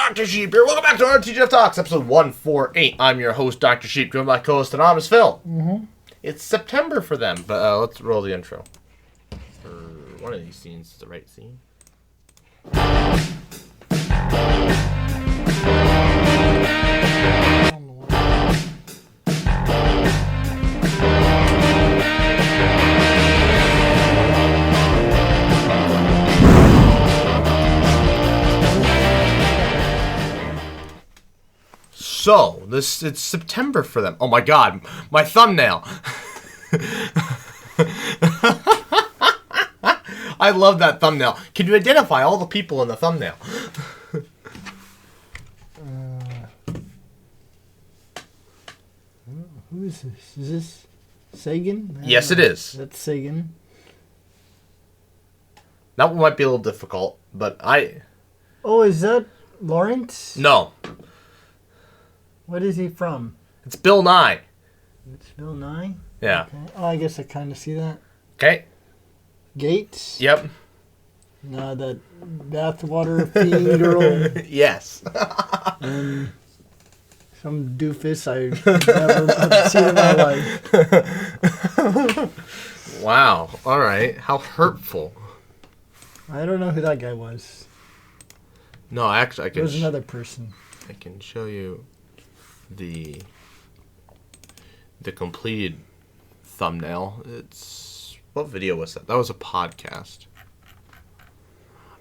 Dr. Sheep here. Welcome back to our TGIF Talks, episode 148. I'm your host, Dr. Sheep, joined by co-host Anonymous Phil. Mm-hmm. It's September for them, but let's roll the intro. For one of these scenes is the right scene. So, it's September for them. Oh my god, my thumbnail. I love that thumbnail. Can you identify all the people in the thumbnail? Who is this? Is this Sagan? Yes, it is. That's Sagan. That one might be a little difficult, but Oh, is that Lawrence? No. What is he from? It's Bill Nye. It's Bill Nye? Yeah. Okay. Oh, I guess I kind of see that. Okay. Gates? Yep. No, that bathwater fiend girl. Yes. And some doofus I never seen in my life. Wow. All right. How hurtful. I don't know who that guy was. No, actually, I It can. was another person. I can show you the completed thumbnail. It's what video was that? That was a podcast.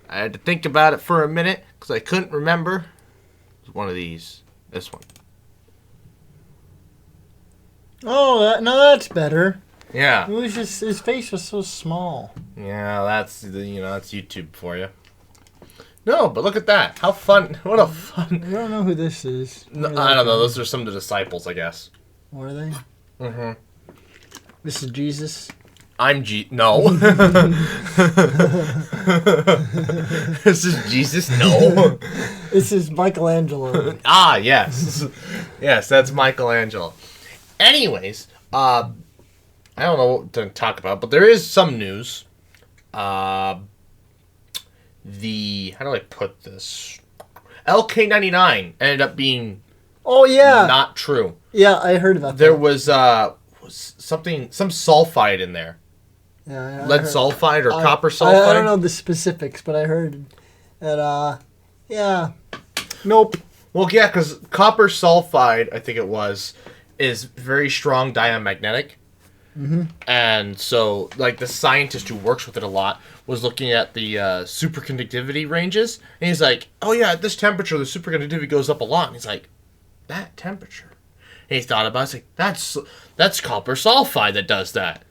I had to think about it for a minute because I couldn't remember. It was one of these. This one. Oh, that's better. Yeah. It was just his face was so small. Yeah, that's that's YouTube for you. No, but look at that. How fun. What a fun. I don't know who this is. No, I don't know. Those are some of the disciples, I guess. Were they? Mm-hmm. This is Jesus. I'm No. This is Jesus? No. This is Michelangelo. Ah, yes. Yes, that's Michelangelo. Anyways, I don't know what to talk about, but there is some news. How do I put this? LK99 ended up being not true. Yeah, I heard about There that. was some sulfide in there. Yeah, Lead sulfide or copper sulfide? I don't know the specifics, but I heard that, Nope. Well, yeah, because copper sulfide, I think it was, is very strong diamagnetic. Mm-hmm. And so, like, the scientist who works with it a lot was looking at the superconductivity ranges, and he's like, oh yeah, at this temperature, the superconductivity goes up a lot. And he's like, that temperature? And he thought about it, he's like, that's copper sulfide that does that.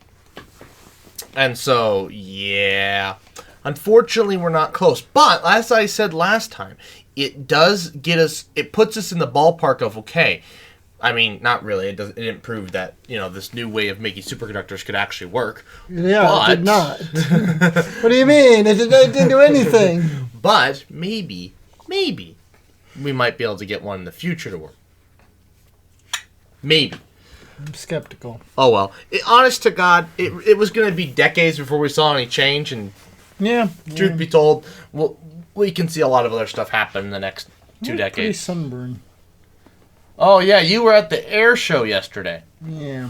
And so, yeah, unfortunately, we're not close. But, as I said last time, it does get us, it puts us in the ballpark of, okay, I mean, not really. It didn't prove that, this new way of making superconductors could actually work. Yeah, but... it did not. What do you mean? It didn't do anything. But maybe, we might be able to get one in the future to work. Maybe. I'm skeptical. Oh, well. Honest to God, it was going to be decades before we saw any change, and truth be told, we can see a lot of other stuff happen in the next 2 decades. Pretty sunburn. Oh, yeah, you were at the air show yesterday. Yeah.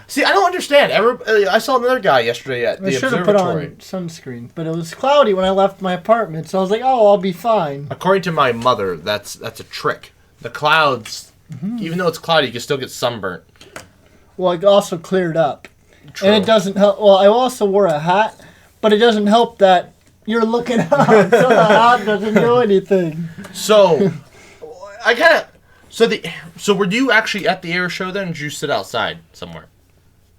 See, I don't understand. I saw another guy yesterday at the I should have observatory. put on sunscreen, but it was cloudy when I left my apartment, so I was like, oh, I'll be fine. According to my mother, that's a trick. The clouds, even though it's cloudy, you can still get sunburnt. Well, it also cleared up. True. And it doesn't help. Well, I also wore a hat, but it doesn't help that you're looking up, so the hat doesn't do anything. So, So were you actually at the air show then, or did you sit outside somewhere?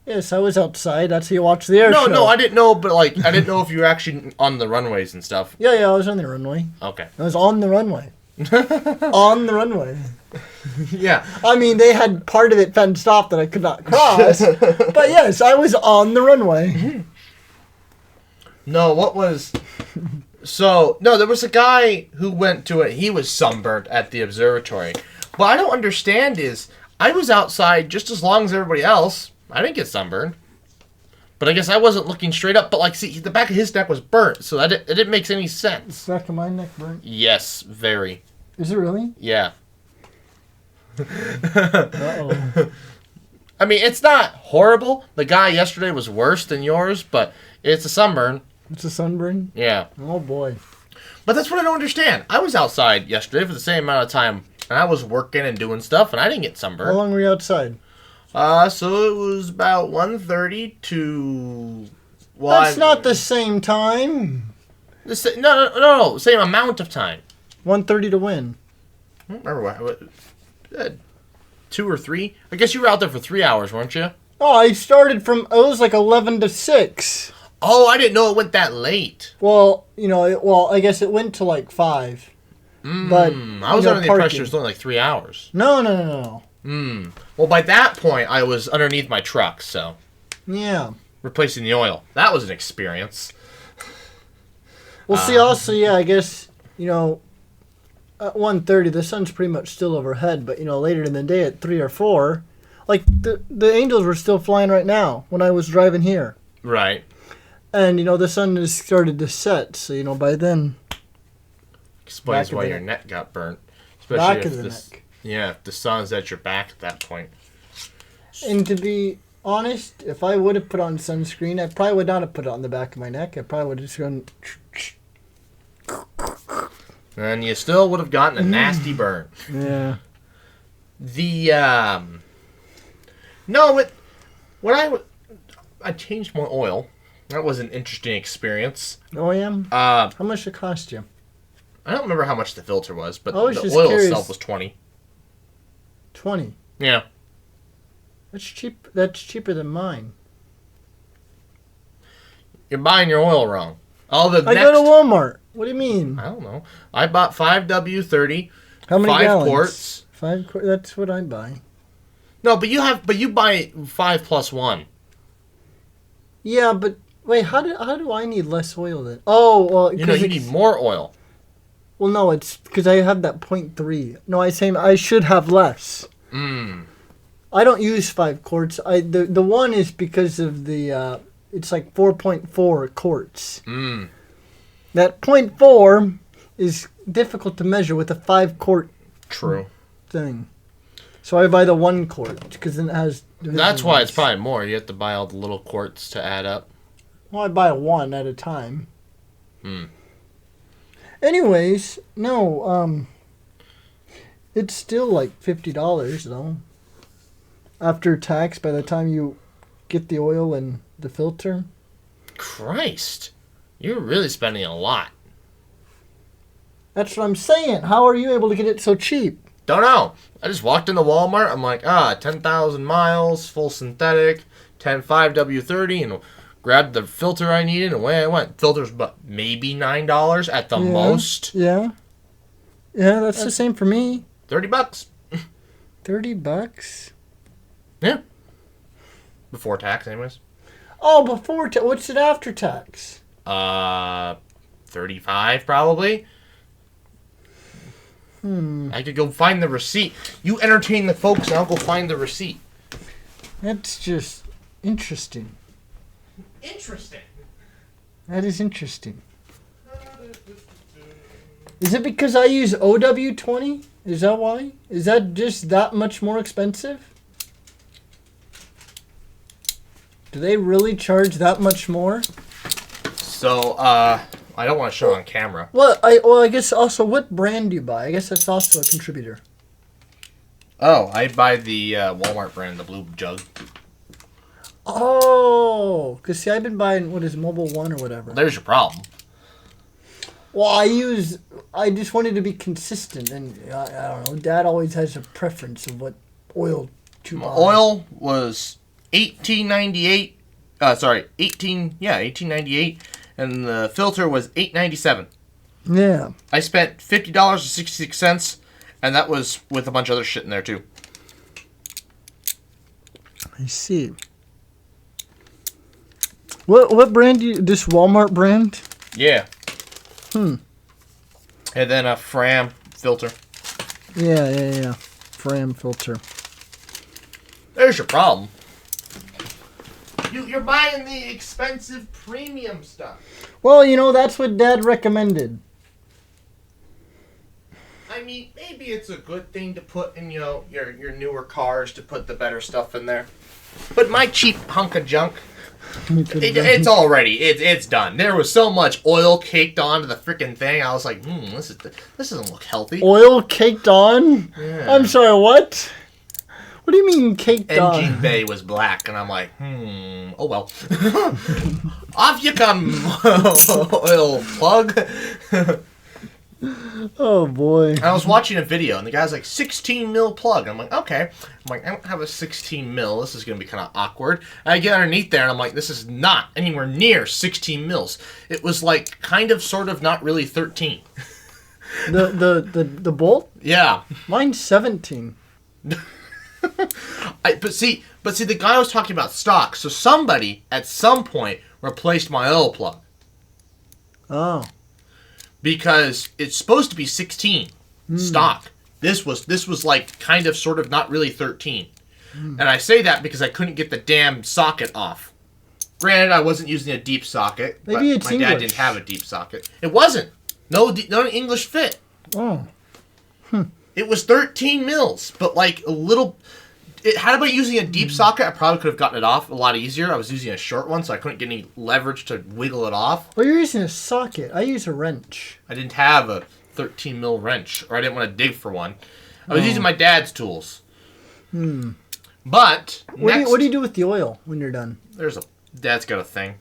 Yes, I was outside. That's how you watch the air show. No, I didn't know, but I didn't know if you were actually on the runways and stuff. Yeah, I was on the runway. Okay. I was on the runway. On the runway. Yeah. I mean, they had part of it fenced off that I could not cross. But yes, I was on the runway. No, there was a guy who went to it. He was sunburnt at the observatory. What I don't understand is, I was outside just as long as everybody else. I didn't get sunburned. But I guess I wasn't looking straight up. But, see, the back of his neck was burnt. So it didn't make any sense. Back of my neck burnt. Yes, very. Is it really? Yeah. Uh-oh. I mean, it's not horrible. The guy yesterday was worse than yours, but it's a sunburn. It's a sunburn? Yeah. Oh, boy. But that's what I don't understand. I was outside yesterday for the same amount of time, and I was working and doing stuff, and I didn't get How sunburned. long were you outside? So it was about 1:30 to... Well, That's not the same time. No. Same amount of time. 1:30 to when? I don't remember what 2 or 3. I guess you were out there for 3 hours, weren't you? Oh, I started from, it was like 11 to 6. Oh, I didn't know it went that late. Well, I guess it went to like 5. But I was under the impression it was only like 3 hours. No. Well, by that point, I was underneath my truck, so Yeah. replacing the oil. That was an experience. Well, see, also, yeah, I guess, at 1:30, the sun's pretty much still overhead, but, later in the day at 3 or 4, like, the angels were still flying right now when I was driving here. Right. And, the sun has started to set, so, by then... Explains Back of why the your neck. neck got burnt. Back Especially of if the this, neck. yeah, if the sun's at your back at that point. And to be honest, if I would have put on sunscreen, I probably would not have put it on the back of my neck. I probably would have just gone... And you still would have gotten a nasty burn. Yeah. I changed my oil. That was an interesting experience. Oh, yeah? How much did it cost you? I don't remember how much the filter was, but I was the just oil curious. itself was 20. 20. Yeah. That's cheap. That's cheaper than mine. You're buying your oil wrong. I go to Walmart. What do you mean? I don't know. I bought 5W30. How many 5 gallons? quarts. 5 quarts. That's what I buy. No, but you buy 5 plus 1. Yeah, but wait, how do I need less oil then? Oh, well, You need more oil. Well, no, it's because I have that 0.3. No, I'm saying I should have less. I don't use 5 quarts. The one is because of the it's like 4.4 quarts. That 0.4 is difficult to measure with a 5 quart True. thing. So I buy the 1 quart because then it has. That's why it's probably more. You have to buy all the little quarts to add up. Well, I buy 1 at a time. Anyways, no, it's still like $50 though. After tax, by the time you get the oil and the filter. Christ. You're really spending a lot. That's what I'm saying. How are you able to get it so cheap? Don't know. I just walked into Walmart. I'm like, 10,000 miles, full synthetic, 5W30, and grabbed the filter I needed, and away I went. Filter's maybe $9 at the most. Yeah. Yeah, that's the same for me. $30. $30? Yeah. Before tax, anyways. Oh, before tax. What's it after tax? 35 probably. I could go find the receipt. You entertain the folks, and I'll go find the receipt. That's just interesting. Interesting. That is interesting. Is it because I use OW20? Is that why? Is that just that much more expensive? Do they really charge that much more? So, I don't want to show it on camera. Well, I guess also, what brand do you buy? I guess that's also a contributor. Oh, I buy the Walmart brand, the blue jug. Oh, because see, I've been buying, what is it, Mobile One or whatever. There's your problem. Well, I just wanted to be consistent, and I don't know, Dad always has a preference of what oil to buy. Oil was $18.98. 18.98, and the filter was $8.97. Yeah. I spent $50.66, and that was with a bunch of other shit in there too. I see. What brand do you? This Walmart brand? Yeah. And then a Fram filter. Yeah. Fram filter. There's your problem. You're buying the expensive premium stuff. Well, that's what Dad recommended. I I mean, maybe it's a good thing to put in, your newer cars to put the better stuff in there. But my cheap hunk of junk, it's already it's done. There was so much oil caked onto the freaking thing. I was like, this doesn't look healthy. Oil caked on? Yeah. I'm sorry, what? What do you mean caked on? Engine bay was black, and I'm like, oh well. Off you come, oil plug. Oh boy. And I was watching a video, and the guy's like, 16 mil plug. I'm like, okay. I'm like, I don't have a 16 mil. This is going to be kind of awkward. And I get underneath there, and I'm like, this is not anywhere near 16 mils. It was like kind of, sort of, not really 13. The bolt? Yeah. Mine's 17. But see, the guy was talking about stock. So somebody, at some point, replaced my oil plug. Oh. Because it's supposed to be 16 stock. This was like kind of sort of not really 13. And I say that because I couldn't get the damn socket off. Granted, I wasn't using a deep socket. Maybe but it's my English. dad didn't have a deep socket. It wasn't. No English fit. Oh. It was 13 mils, but like a little. Had I been using a deep socket, I probably could have gotten it off a lot easier. I was using a short one, so I couldn't get any leverage to wiggle it off. Well, you're using a socket. I use a wrench. I didn't have a 13 mil wrench, or I didn't want to dig for one. I was using my dad's tools. But What do you do with the oil when you're done? Dad's got a thing,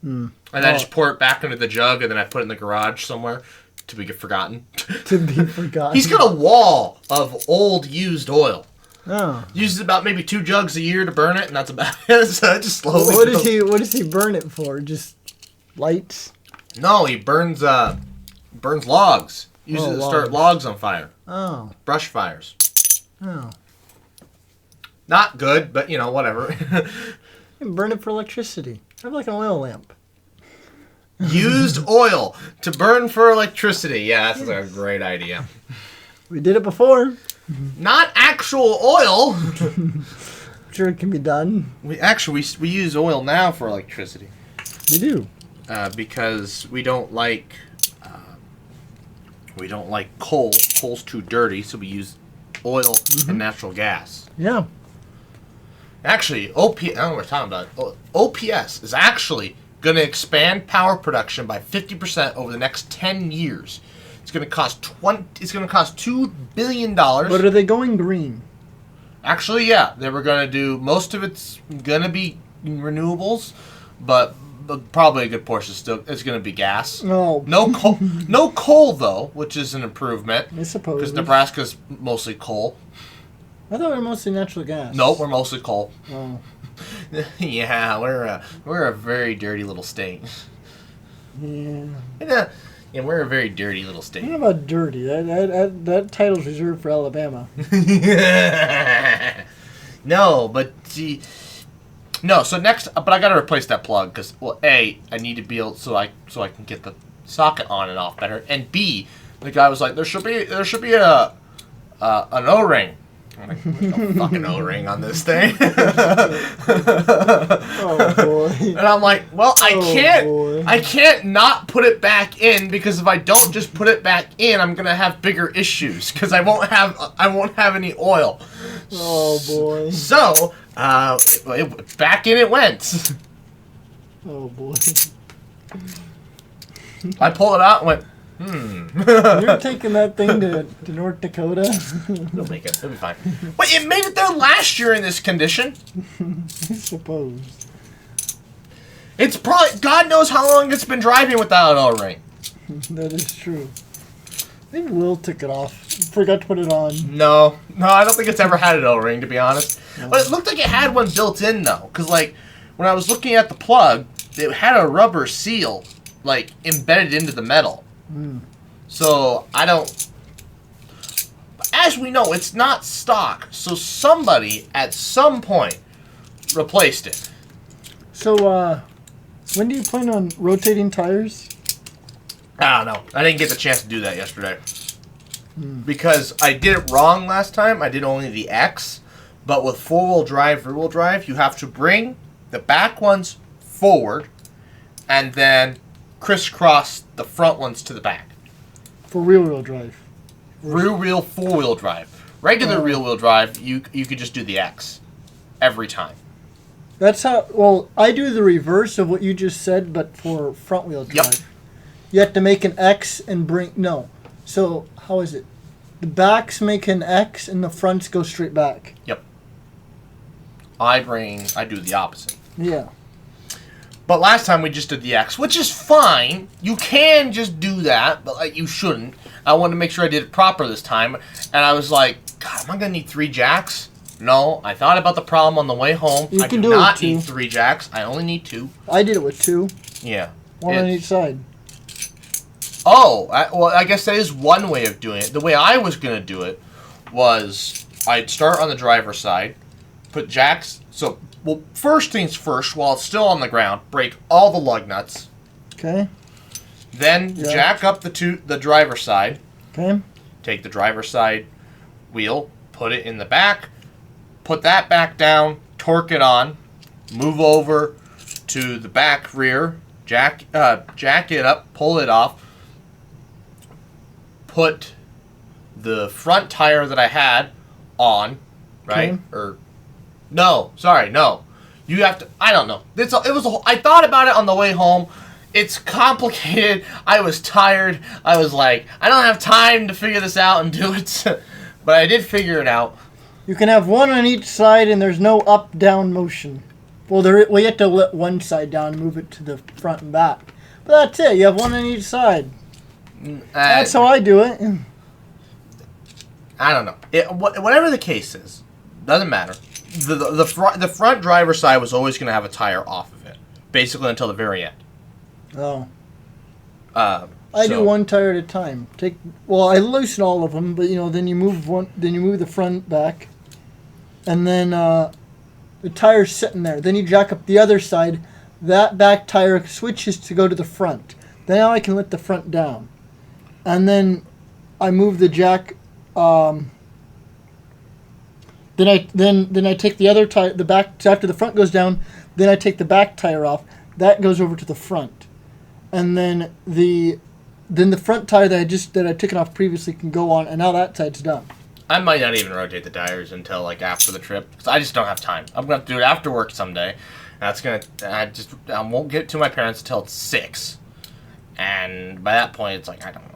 and I just pour it back into the jug, and then I put it in the garage somewhere to be forgotten. To be forgotten. He's got a wall of old used oil. Oh. Uses about maybe 2 jugs a year to burn it, and that's about it. So it just slowly. What does he burn it for? Just lights? No, he burns logs. Uses it to start logs on fire. Oh. Brush fires. Oh. Not good, but whatever. You can burn it for electricity. Have like an oil lamp. Used oil to burn for electricity. Yeah, that's a great idea. We did it before. Not actual oil. Sure, it can be done. We use oil now for electricity. We do. Because we don't like coal. Coal's too dirty, so we use oil and natural gas. Yeah. Actually, I don't know what we're talking about. OPS is actually going to expand power production by 50% over the next 10 years. It's going to cost $2 billion. But are they going green? Actually, yeah, they were going to do most of it's going to be renewables, but probably a good portion it's going to be gas. No. No coal though, which is an improvement. I suppose. Because Nebraska's mostly coal. I thought we were mostly natural gas. Nope, we're mostly coal. Oh. Yeah, we're a very dirty little state. Yeah. Yeah, we're a very dirty little state. What about dirty? That title's reserved for Alabama. No, but see, no. So next, but I gotta replace that plug because, well, A, I need to be able so I can get the socket on and off better, and B, the guy was like, there should be an O-ring. I'm like, there's no fucking O-ring on this thing. Oh boy. And I'm like, well, I can't not put it back in because if I don't just put it back in, I'm gonna have bigger issues because I won't have any oil. Oh boy. So, back in it went. Oh boy. I pulled it out and went, You're taking that thing to North Dakota? It'll make it. It'll be fine. Wait, it made it there last year in this condition. I suppose. It's probably, God knows how long it's been driving without an O-ring. That is true. Maybe Will took it off. Forgot to put it on. No, I don't think it's ever had an O-ring, to be honest. No. But it looked like it had one built in, though. Because, like, when I was looking at the plug, it had a rubber seal, like, embedded into the metal. So, I don't... As we know, it's not stock. So, somebody, at some point, replaced it. So, when do you plan on rotating tires? I don't know. I didn't get the chance to do that yesterday. Because I did it wrong last time. I did only the X. But with four-wheel drive, rear-wheel drive, you have to bring the back ones forward and then crisscross the front ones to the back. For rear-wheel drive. rear wheel, 4-wheel drive. Regular rear wheel drive, you could just do the X every time. That's how. Well, I do the reverse of what you just said, but for front wheel drive. Yep. You have to make an X and bring no. So how is it? The backs make an X and the fronts go straight back. Yep. I do the opposite. Yeah. But last time we just did the X, which is fine. You can just do that, but like you shouldn't. I wanted to make sure I did it proper this time, and I was like, God, am I gonna need 3 jacks? No, I thought about the problem on the way home. You I can do do it not with 2. need 3 jacks. I only need 2. I did it with 2. Yeah. One on each side. Oh, well, I guess that is one way of doing it. The way I was gonna do it was I'd start on the driver's side, put jacks. So, well, first things first, while it's still on the ground, break all the lug nuts. Okay. Then jack up the driver's side. Okay. Take the driver's side wheel, put it in the back, put that back down, torque it on, move over to the back rear, jack it up, pull it off, put the front tire that I had on, right? Okay. Or no, sorry, no. You have to. I don't know. I thought about it on the way home. It's complicated. I was tired. I was like, I don't have time to figure this out and do it. But I did figure it out. You can have one on each side, and there's no up-down motion. Well, you have to let one side down and move it to the front and back. But that's it. You have one on each side. That's how I do it. I don't know. Whatever the case is, doesn't matter. The front driver's side was always going to have a tire off of it, basically until the very end. Oh. I do one tire at a time. I loosen all of them, but then you move the front back, and then the tire's sitting there. Then you jack up the other side. That back tire switches to go to the front. Then now I can let the front down, and then I move the jack. Then I take the other tire, the back after the front goes down. Then I take the back tire off. That goes over to the front, and then the front tire that I took it off previously can go on, and now that side's done. I might not even rotate the tires until like after the trip, because I just don't have time. I'm gonna have to do it after work someday. I won't get to my parents until it's 6, and by that point it's like I don't know.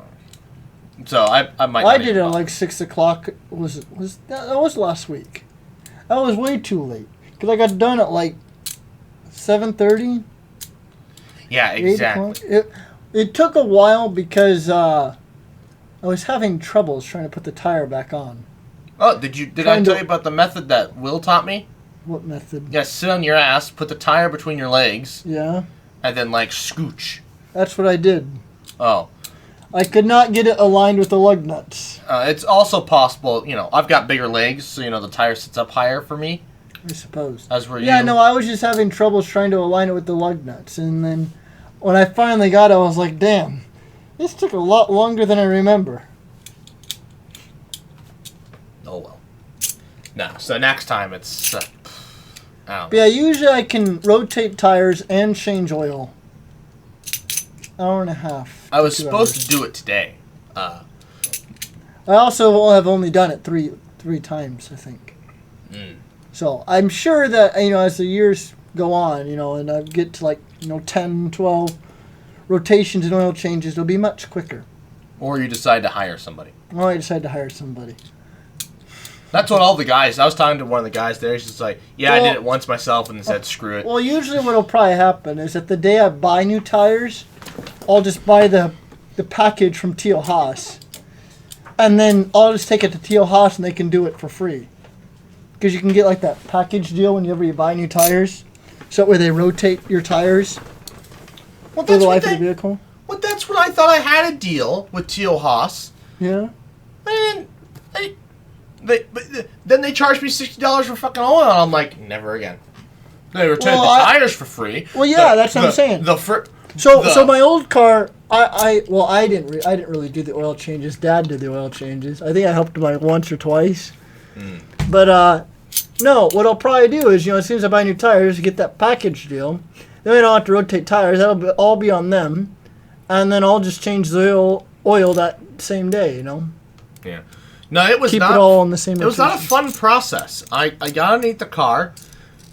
So I might. I did it at like 6 o'clock. That was last week. That was way too late because I got done at like 7:30. Yeah, exactly. It took a while because I was having troubles trying to put the tire back on. Oh, did I tell you about the method that Will taught me? What method? Yeah, sit on your ass, put the tire between your legs. Yeah. And then like scooch. That's what I did. Oh. I could not get it aligned with the lug nuts. It's also possible, I've got bigger legs, so the tire sits up higher for me. I suppose. As were you. Yeah, no, I was just having troubles trying to align it with the lug nuts, and then when I finally got it, I was like, damn, this took a lot longer than I remember. Oh, well. No, so next time it's... But yeah, usually I can rotate tires and change oil. Hour and a half. I was supposed to do it today. I also have only done it three times, I think. So I'm sure that, as the years go on, and I get to like, 10, 12 rotations and oil changes, it'll be much quicker. Or you decide to hire somebody. Or I decide to hire somebody. That's what all the guys... I was talking to one of the guys there. He's just like, I did it once myself and then said, screw it. Well, usually what'll probably happen is that the day I buy new tires, I'll just buy the package from Teo Haas. And then I'll just take it to Teo Haas and they can do it for free. Because you can get like that package deal whenever you buy new tires. So that way they rotate your tires for the life of the vehicle. Well, that's what I thought. I had a deal with Teo Haas. Yeah. And then they charged me $60 for fucking oil, and I'm like, never again. They returned the tires for free. Well, yeah, that's what I'm saying. So my old car, I didn't really do the oil changes. Dad did the oil changes. I think I helped him like once or twice. But no, what I'll probably do is, as soon as I buy new tires, get that package deal. Then I don't have to rotate tires. That'll all be on them, and then I'll just change the oil that same day. Yeah. No, it was keep not. it all on the same. It was not a fun process. I got underneath the car,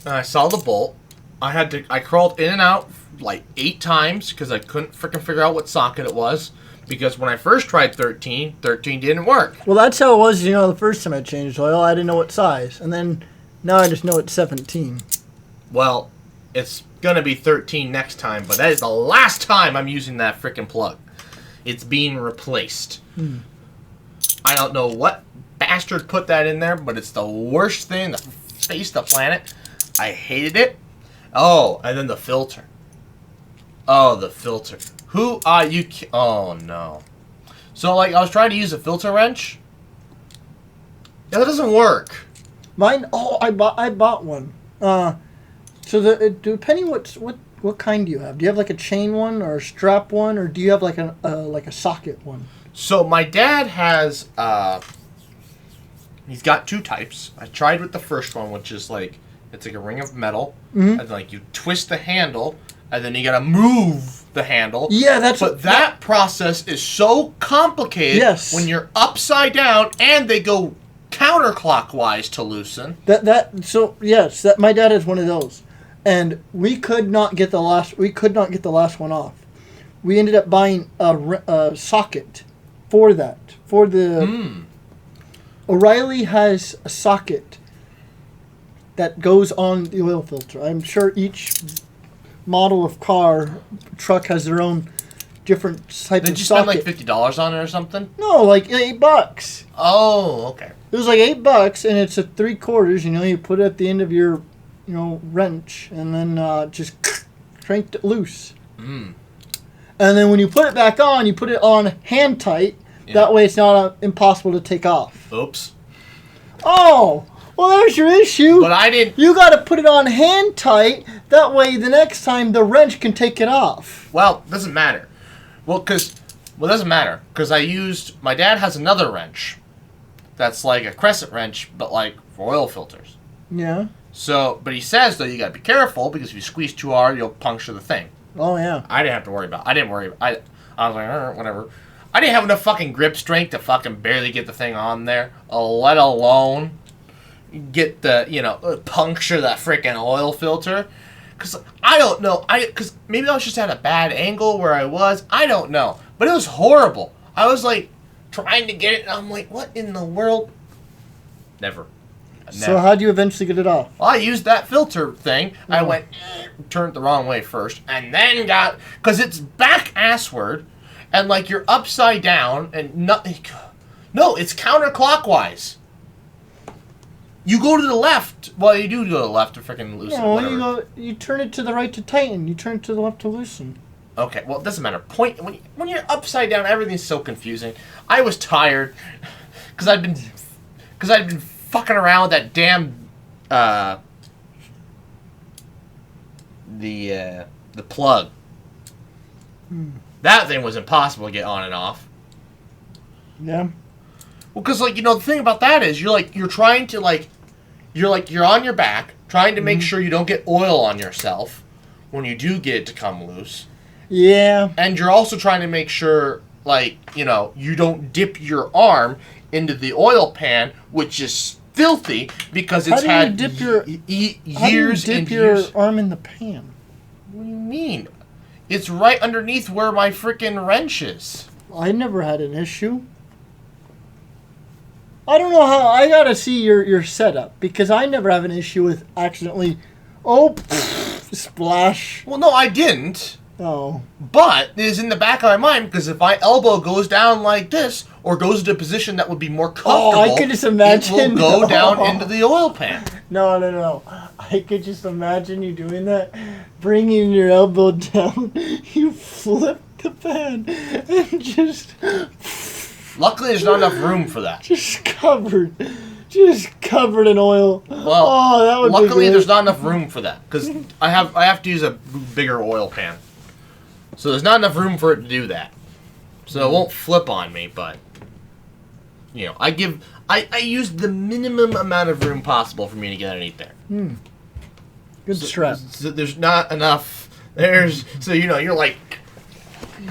and I saw the bolt. I crawled in and out like 8 times because I couldn't freaking figure out what socket it was. Because when I first tried 13 didn't work. Well, that's how it was. The first time I changed oil, I didn't know what size, and then now I just know it's 17. Well, it's gonna be 13 next time, but that is the last time I'm using that freaking plug. It's being replaced. I don't know what bastard put that in there, but it's the worst thing in the face of the planet. I hated it. Oh, and then the filter. Oh, the filter. Who are you? Oh no. So I was trying to use a filter wrench. Yeah, that doesn't work. Mine. Oh, I bought one. So depending what kind do you have? Do you have like a chain one or a strap one, or do you have like a socket one? So my dad has. He's got 2 types. I tried with the first one, which is like it's like a ring of metal, and like you twist the handle, and then you gotta move the handle. Yeah, that process is so complicated. Yes. When you're upside down and they go counterclockwise to loosen. Yes, my dad has one of those, and we could not get the last one off. We ended up buying a socket for that. O'Reilly has a socket that goes on the oil filter. I'm sure each model of truck has their own different type of socket. Did you spend like $50 on it or something? No, like $8. Oh, okay. It was like $8, and it's a 3/4. You put it at the end of your, wrench, and then just cranked it loose. And then when you put it back on, you put it on hand tight. Yeah. That way, it's not impossible to take off. Oops. Oh, well, there's your issue. But I didn't. You got to put it on hand tight. That way, the next time the wrench can take it off. Well, it doesn't matter. It doesn't matter because my dad has another wrench that's like a crescent wrench, but like for oil filters. Yeah. So, but he says though you gotta be careful because if you squeeze too hard, you'll puncture the thing. Oh yeah. I didn't have to worry about. I was like, whatever. I didn't have enough fucking grip strength to fucking barely get the thing on there, let alone get puncture that freaking oil filter. Because I don't know. Because maybe I was just at a bad angle where I was. I don't know. But it was horrible. I was like trying to get it, and I'm like, what in the world? Never. So how do you eventually get it off? Well, I used that filter thing. I went, turned the wrong way first, and then because it's back assward, and like you're upside down, and no, it's counterclockwise. You go to the left. Well, you do go to the left to freaking loosen. No, you turn it to the right to tighten. You turn it to the left to loosen. Okay, well, it doesn't matter. When you're upside down, everything's so confusing. I was tired because I'd been fucking around with that damn the plug. That thing was impossible to get on and off. Yeah. Well, because the thing about that is you're trying to you're on your back trying to make sure you don't get oil on yourself when you do get it to come loose. Yeah. And you're also trying to make sure you don't dip your arm into the oil pan, which is filthy because it's had years and years. Your arm in the pan? What do you mean? It's right underneath where my freaking wrench is. I never had an issue. I don't know how. I gotta see your setup because I never have an issue with accidentally. Splash. Well, no, I didn't. Oh. But it is in the back of my mind because if my elbow goes down like this or goes into a position that would be more comfortable, I could just imagine. It will go down into the oil pan. No. I could just imagine you doing that, bringing your elbow down. You flip the pan and just. Luckily, there's not enough room for that. Just covered in oil. Well, that would luckily be there's not enough room for that because I have to use a bigger oil pan, so there's not enough room for it to do that. So it won't flip on me, but I use the minimum amount of room possible for me to get underneath there. Good strap. So there's not enough. You're like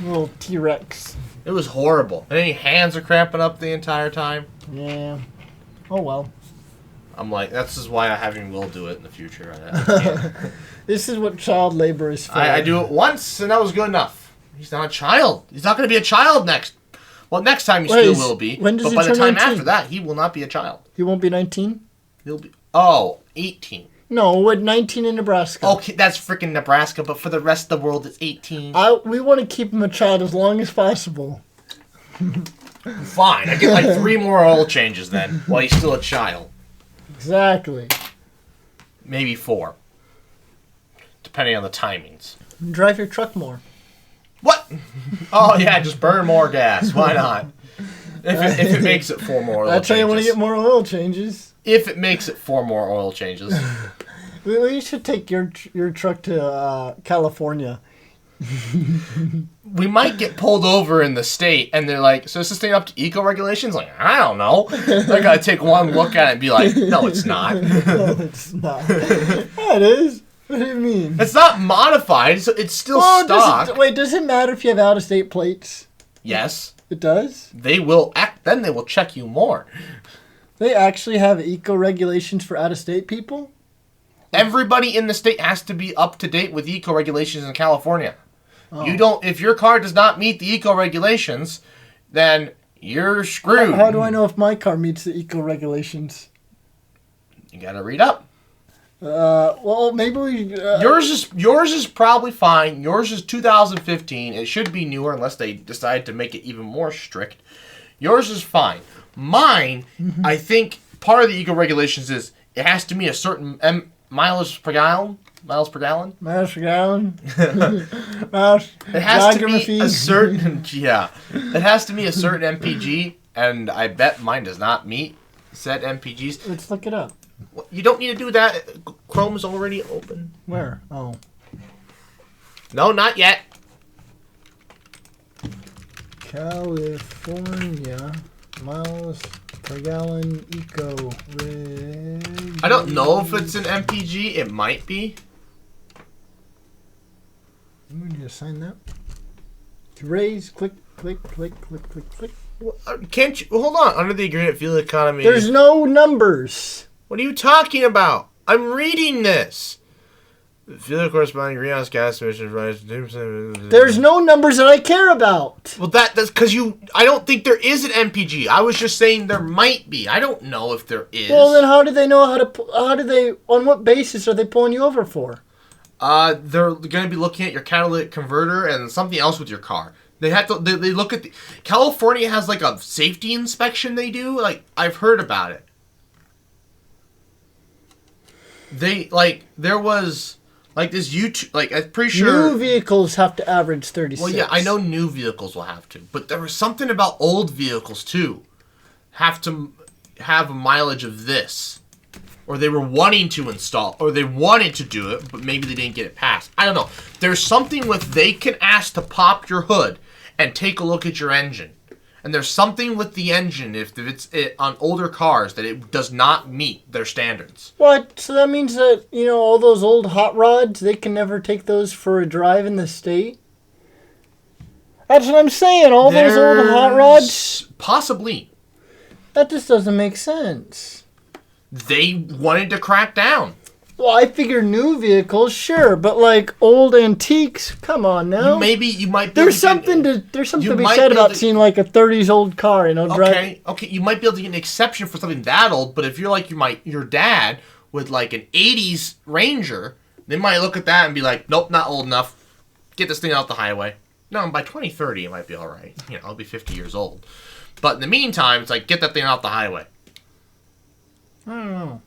little T-Rex. It was horrible. And then your hands are cramping up the entire time. Yeah. Oh, well. I'm like, that's just why I having Will do it in the future. I can't. This is what child labor is for. I do it once, and that was good enough. He's not a child. He's not going to be a child next. Well, next time he still will be. When does but he by the turn time 19? after that, he will not be a child. He won't be 19? He'll be 18. No, what 19 in Nebraska? Okay, that's freaking Nebraska, but for the rest of the world, it's 18. We want to keep him a child as long as possible. Fine, I get like 3 more oil changes then, while he's still a child. Exactly. Maybe 4. Depending on the timings. Drive your truck more. What? Oh yeah, just burn more gas. Why not? If it makes it 4 more oil That's changes. how you want to get more oil changes. If it makes it 4 more oil changes. We should take your truck to California. We might get pulled over in the state, and they're like, so is this thing up to eco regulations? Like, I don't know. I gotta take one look at it and be like, no, it's not. No, it's not. Yeah, it is. What do you mean? It's not modified, so it's still stock. Does it matter if you have out-of-state plates? Yes. It does? They will then they will check you more. They actually have eco regulations for out-of-state people? Everybody in the state has to be up to date with eco regulations in California. Oh. If your car does not meet the eco regulations, then you're screwed. How do I know if my car meets the eco regulations? You gotta read up. Well, maybe we... Yours is probably fine. Yours is 2015. It should be newer unless they decide to make it even more strict. Yours is fine. Mine, I think part of the eco regulations is it has to meet a certain mileage per gallon. Miles per gallon. Miles per gallon. It has to be a certain It has to be a certain MPG, and I bet mine does not meet said MPGs. Let's look it up. You don't need to do that. Chrome's already open. Where? Oh. No, not yet. California miles per gallon eco. I don't know if it's an MPG. It might be. I'm going to sign that. To raise, click. Can't you hold on? Under the agreement, fuel economy. There's no numbers. What are you talking about? I'm reading this. Fuel corresponding greenhouse gas emissions rise to 2%. There's no numbers that I care about. Well, that's because I don't think there is an MPG. I was just saying there might be. I don't know if there is. Well, then how do they know on what basis are they pulling you over for? They're going to be looking at your catalytic converter and something else with your car. They have to. They look at California has like a safety inspection they do. Like I've heard about it. There was like this YouTube. Like I'm pretty sure new vehicles have to average 36. Well, yeah, I know new vehicles will have to, but there was something about old vehicles too. Have to have a mileage of this. Or they were wanting to install, or they wanted to do it, but maybe they didn't get it passed. I don't know. There's something with they can ask to pop your hood and take a look at your engine. And there's something with the engine, if it's on older cars, that it does not meet their standards. What? So that means that, all those old hot rods, they can never take those for a drive in the state? That's what I'm saying. All those old hot rods? Possibly. That just doesn't make sense. They wanted to crack down. Well, I figure new vehicles, sure, but like old antiques, come on now. You might. There's something to be said about seeing like a 30s old car, drive. Okay. You might be able to get an exception for something that old, but if you're like your dad with like an 80s Ranger, they might look at that and be like, nope, not old enough. Get this thing out the highway. No, by 2030 it might be all right. I'll be 50 years old. But in the meantime, it's like get that thing out the highway. I don't know.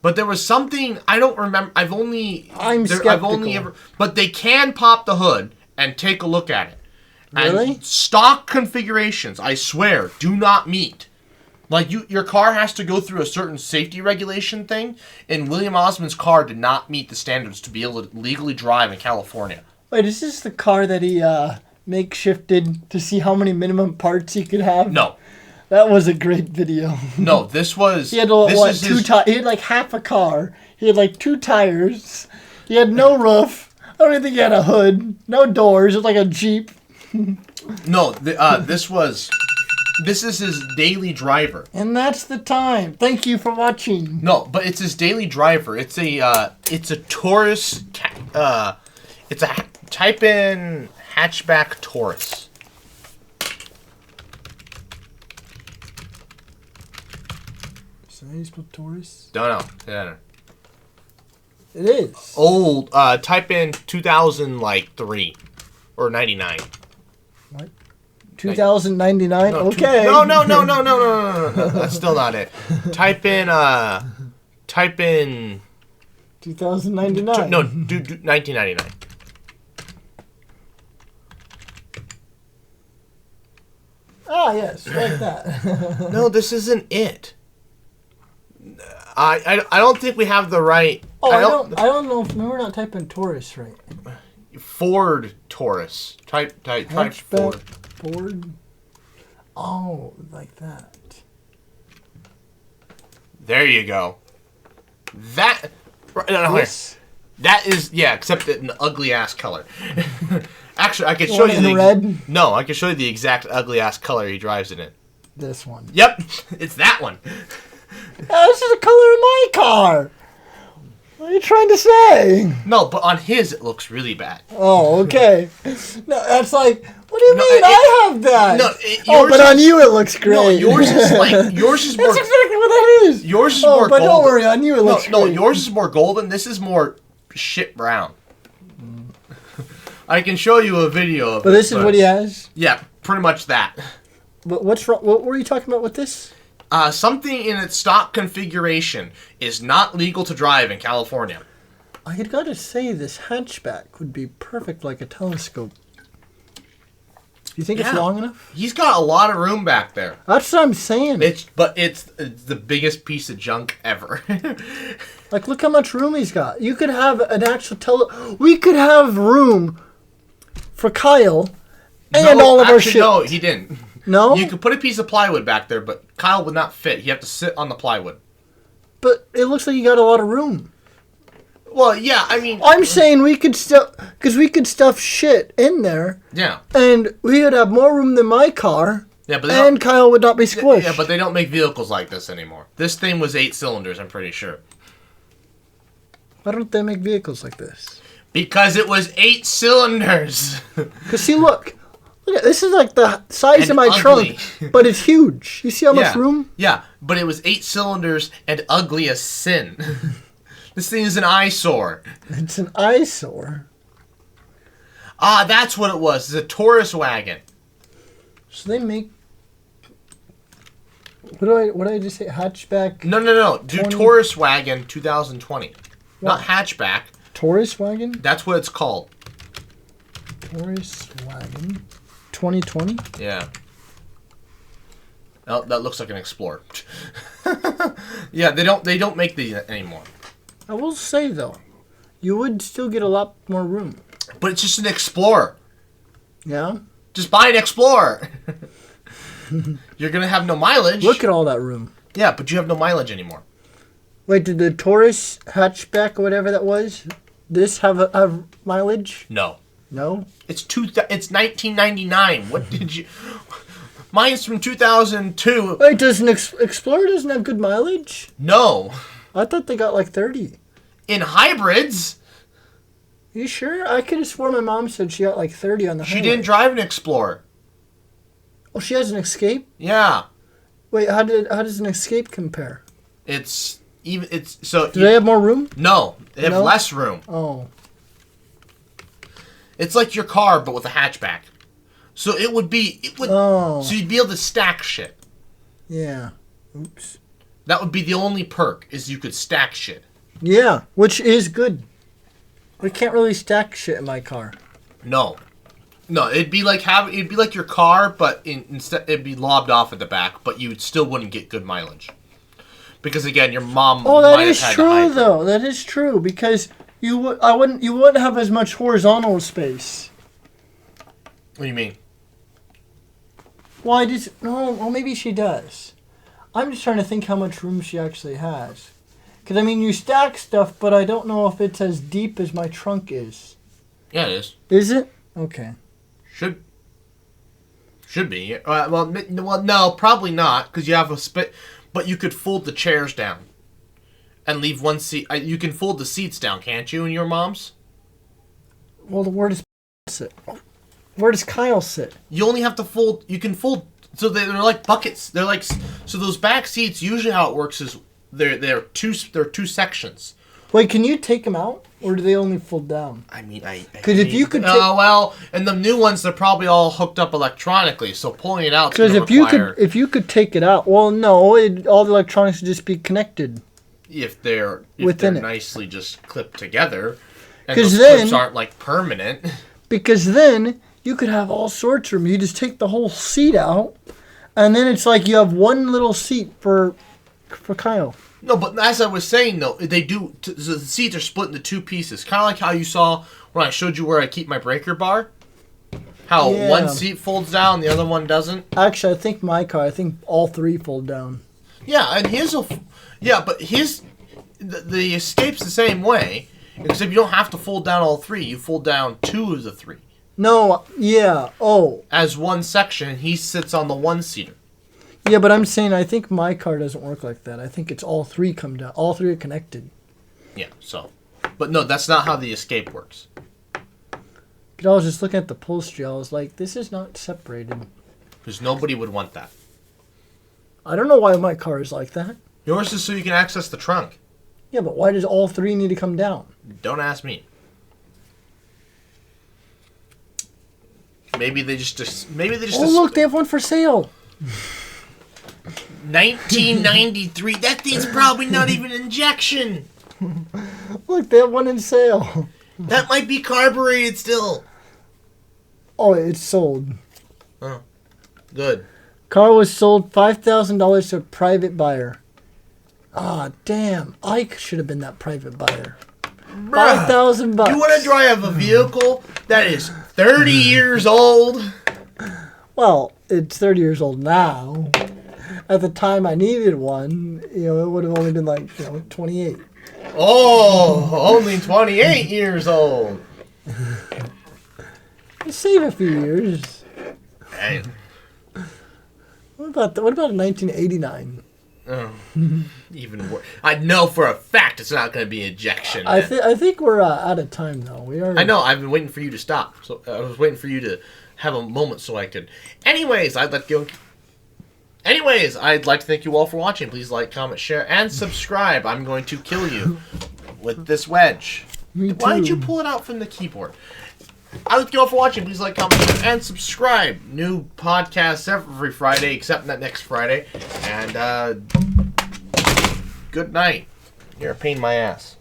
But there was something I don't remember. I've only skeptical. but they can pop the hood and take a look at it. Really? And stock configurations, I swear, do not meet. Like your car has to go through a certain safety regulation thing, and William Osmond's car did not meet the standards to be able to legally drive in California. Wait, is this the car that he makeshifted to see how many minimum parts he could have? No. That was a great video. No, this was... He had he had like half a car. He had like 2 tires. He had no roof. I don't even think he had a hood. No doors. It was like a Jeep. No, this is his daily driver. And that's the time. Thank you for watching. No, but it's his daily driver. It's a Taurus. Type in hatchback Taurus. Is that how you spell Taurus? Don't know. Yeah. It is. Old. Type in 2003 or 99. What? 2099? No, okay. No. That's still not it. Type in 2099. No, do 1999. Ah, yes, like that. No, this isn't it. I don't think we have the right. Oh, I don't know if we're not typing Taurus right. Ford Taurus. Type Ford. Ford. Oh, like that. There you go. That. No, This? that is except in an ugly ass color. Actually, I can show you in red. No, I can show you the exact ugly ass color he drives it in. This one. Yep, it's that one. This is the color of my car. What are you trying to say? No, but on his it looks really bad. Oh, okay. No, that's like, what do you mean? I have that. No, but on you it looks great. No, yours is more. That's exactly what that is. Yours is more but golden. don't worry, on you it looks No, great. yours is more golden. This is more shit brown. I can show you a video of But this is what he has? Yeah, pretty much that. But what's wrong? What were you talking about with this? Something in its stock configuration is not legal to drive in California. I had got to say this hatchback would be perfect like a telescope. You think it's long enough? He's got a lot of room back there. That's what I'm saying. It's the biggest piece of junk ever. Like, look how much room he's got. You could have an actual We could have room for Kyle and all of our shit. No, he didn't. No? You could put a piece of plywood back there, but Kyle would not fit. He'd have to sit on the plywood. But it looks like you got a lot of room. Well, yeah, I mean... I'm saying we could stuff... Because we could stuff shit in there. Yeah. And we would have more room than my car. Yeah, but and Kyle would not be squished. Yeah, but they don't make vehicles like this anymore. This thing was 8 cylinders, I'm pretty sure. Why don't they make vehicles like this? Because it was 8 cylinders. Because see, look, this is like the size of my ugly. trunk, but it's huge. You see how much room? Yeah, but it was 8 cylinders and ugly as sin. This thing is an eyesore. It's an eyesore. Ah, that's what it was. It's a Taurus wagon. So they make. What did I just say? Hatchback. No. Do Taurus wagon 2020, not hatchback. Taurus wagon. That's what it's called. Taurus wagon, 2020. Yeah. Oh, that looks like an Explorer. Yeah, they don't make these anymore. I will say though, you would still get a lot more room. But it's just an Explorer. Yeah. Just buy an Explorer. You're gonna have no mileage. Look at all that room. Yeah, but you have no mileage anymore. Wait, did the Taurus hatchback or whatever that was, this have mileage? No. No? It's 1999. What did you... Mine's from 2002. Wait, does an Explorer doesn't have good mileage? No. I thought they got like 30. In hybrids? You sure? I could have sworn my mom said she got like 30 on the highway. She didn't drive an Explorer. Oh, she has an Escape? Yeah. Wait, how does an Escape compare? Do they have more room? No, they have less room. Oh. It's like your car, but with a hatchback. So so you'd be able to stack shit. Yeah. Oops. That would be the only perk, is you could stack shit. Yeah, which is good. We can't really stack shit in my car. No, it'd be like your car, but instead it'd be lobbed off at the back, but you still wouldn't get good mileage. Because again, your mom. Oh, that is true though. That is true because you wouldn't have as much horizontal space. What do you mean? Why does no? Well, maybe she does. I'm just trying to think how much room she actually has. Because, I mean, you stack stuff, but I don't know if it's as deep as my trunk is. Yeah, it is. Is it? Okay. Should. Should be. Well, no, probably not, because you have a split. But you could fold the chairs down and leave one seat. You can fold the seats down, can't you, in your mom's? Well, where does sit? Where does Kyle sit? You only have to fold. You can fold. So they're like buckets. They're like so. Those back seats. Usually, how it works is they're two sections. Wait, can you take them out, or do they only fold down? I mean, because if you could, well, and the new ones they're probably all hooked up electronically, so pulling it out. Because if you could take it out, well, no, all the electronics would just be connected. If they're nicely just clipped together, and those clips aren't like permanent. Because then you could have all sorts of room. You just take the whole seat out, and then it's like you have one little seat for Kyle. No, but as I was saying, though, they do. The seats are split into two pieces. Kind of like how you saw when I showed you where I keep my breaker bar. How one seat folds down, the other one doesn't. Actually, I think my car, all three fold down. Yeah, and but the Escape's the same way, except you don't have to fold down all three. You fold down two of the three. No, yeah, as one section, and he sits on the one-seater. Yeah, but I'm saying I think my car doesn't work like that. I think it's all three come down. All three are connected. Yeah, so. But no, that's not how the Escape works. Because I was just looking at the upholstery. I was like, this is not separated. Because nobody would want that. I don't know why my car is like that. Yours is so you can access the trunk. Yeah, but why does all three need to come down? Don't ask me. Maybe they just. Oh, look, they have one for sale. 1993. That thing's probably not even an injection. Look, they have one in sale. That might be carbureted still. Oh, it's sold. Oh, good. Car was sold $5,000 to a private buyer. Ah, damn. I should have been that private buyer. $5,000. You want to drive a vehicle that is 30 years old? Well, it's 30 years old now. At the time I needed one, it would have only been 28. Oh, only 28 years old. Save a few years. Hey. What about a 1989? Oh, even worse. I know for a fact it's not going to be injection. I think we're out of time though. We are. I know. I've been waiting for you to stop. So I was waiting for you to have a moment so I could. Anyways, I'd like to thank you all for watching. Please like, comment, share, and subscribe. I'm going to kill you with this wedge. Me too. Why did you pull it out from the keyboard? I'd like to thank you all for watching. Please like, comment, share, and subscribe. New podcasts every Friday, except that next Friday. And good night. You're a pain in my ass.